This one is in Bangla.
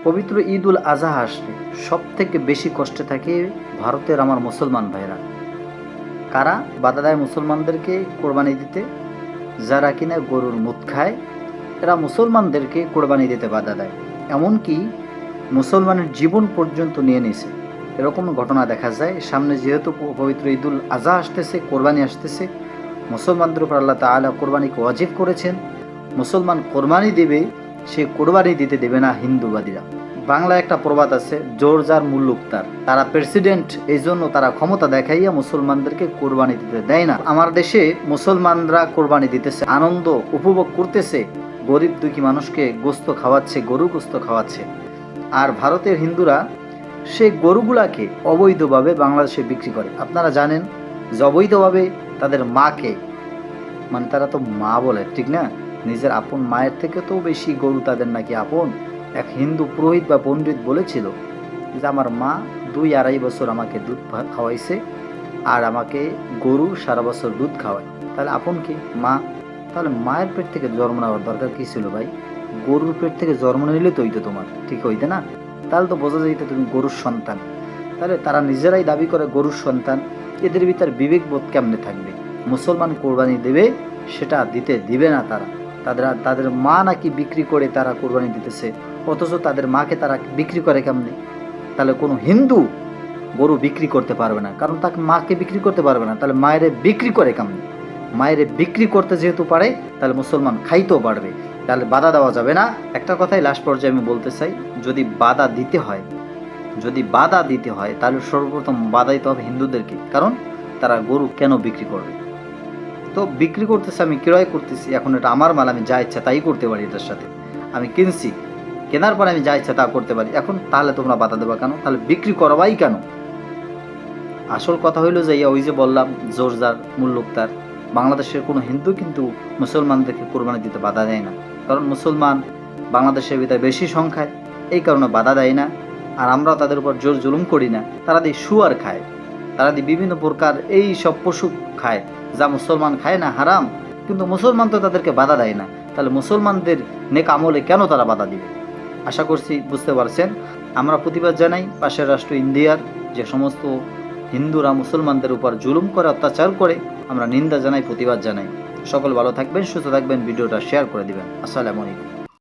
পবিত্র ঈদ উল আজহা আসলে সব থেকে বেশি কষ্টে থাকে ভারতের আমার মুসলমান ভাইরা। কারা বাধা দেয় মুসলমানদেরকে কোরবানি দিতে? যারা কিনা গরুর মুদ খায়, এরা মুসলমানদেরকে কোরবানি দিতে বাধা দেয়। এমনকি মুসলমানের জীবন পর্যন্ত নিয়ে নিছে, এরকম ঘটনা দেখা যায়। সামনে যেহেতু পবিত্র ঈদ উল আজহা আসতেছে, কোরবানি আসতেছে, মুসলমানদের উপর আল্লাহ তাআলা কোরবানিকে ওয়াজিব করেছেন। মুসলমান কোরবানি দেবে, সে কোরবানি দিতে দেবে না হিন্দুবাদীরা। বাংলায় একটা প্রবাদ আছে, জোর যার মুল্লুক তার। তারা প্রেসিডেন্ট, এই জন্য তারা ক্ষমতা দেখাইয়া মুসলমানদেরকে কোরবানি দিতে দেয় না। আমার দেশে মুসলমানরা কোরবানি দিতেছে, আনন্দ উপভোগ করতেছে, গরিব দুঃখী মানুষকে গোস্ত খাওয়াচ্ছে, গরু গোস্ত খাওয়াচ্ছে। আর ভারতের হিন্দুরা সেই গরুগুলাকে অবৈধভাবে বাংলাদেশে বিক্রি করে। আপনারা জানেন যে অবৈধভাবে তাদের মাকে, মানে তারা তো মা বলে, ঠিক না? নিজের আপন মায়ের থেকে তো বেশি গরু তাদের নাকি আপন। এক হিন্দু পুরোহিত বা পণ্ডিত বলেছিল যে আমার মা 2-2.5 বছর আমাকে দুধ খাওয়াইছে, আর আমাকে গরু সারা বছর দুধ খাওয়ায়, তাহলে আপন কি? মা। তাহলে মায়ের পেট থেকে জন্ম নেওয়ার দরকার কী ছিল ভাই? গরুর পেট থেকে জন্ম নিলে তো হইতো তোমার, ঠিক হইতে না? তাহলে তো বোঝা যাইতো তুমি গরুর সন্তান। তাহলে তারা নিজেরাই দাবি করে গরুর সন্তান, এদের ভিতর বিবেকবোধ কেমনে থাকবে? মুসলমান কোরবানি দেবে, সেটা দিতে দিবে না তারা। তাদের মা নাকি বিক্রি করে তারা কোরবানি দিতেছে, অথচ তাদের মাকে তারা বিক্রি করে কেমনে? তাহলে কোনো হিন্দু গরু বিক্রি করতে পারবে না, কারণ তাকে মাকে বিক্রি করতে পারবে না, তাহলে মায়েরে বিক্রি করে কেমনে? মায়েরে বিক্রি করতে যেহেতু পারে, তাহলে মুসলমান খাইতেও পারবে। তাহলে বাধা দেওয়া যাবে না। একটা কথাই লাস্ট পর্যায়ে আমি বলতে চাই, যদি বাধা দিতে হয় তাহলে সর্বপ্রথম বাধা দিতে হবে হিন্দুদেরকে, কারণ তারা গরু কেন বিক্রি করবে? তো বিক্রি করতেছে, আমি ক্রয় করতেছি, এখন এটা আমার মাল, আমি যা ইচ্ছা তাই করতে পারি। এটার সাথে আমি কিনছি, কেনার পরে আমি যা ইচ্ছা তা করতে পারি। এখন তাহলে তোমরা বাধা দেবা কেন? তাহলে বিক্রি করবাই কেন? আসল কথা হইলো যে ওই যে বললাম, জোর যার মুল্লুক তার। বাংলাদেশের কোনো হিন্দু কিন্তু মুসলমানদেরকে কোরবানি দিতে বাধা দেয় না, কারণ মুসলমান বাংলাদেশের ভিতরে বেশি সংখ্যায়, এই কারণে বাধা দেয় না। আর আমরাও তাদের উপর জোর জুলুম করি না। তারা দিয়ে শুয়ার খায়, তারা দিয়ে বিভিন্ন প্রকার এই সব পশু খায়, যা মুসলমান খায় না, হারাম। কিন্তু মুসলমান তো তাদেরকে বাধা দেয় না, তাহলে মুসলমানদের নেক আমলে কেন তারা বাধা দিবে? আশা করছি বুঝতে পারছেন। আমরা প্রতিবাদ জানাই পাশের রাষ্ট্র ইন্ডিয়ার যে সমস্ত হিন্দুরা মুসলমানদের উপর জুলুম করে, অত্যাচার করে, আমরা নিন্দা জানাই, প্রতিবাদ জানাই। সকল ভালো থাকবেন, সুস্থ থাকবেন, ভিডিওটা শেয়ার করে দিবেন। আসসালামু আলাইকুম।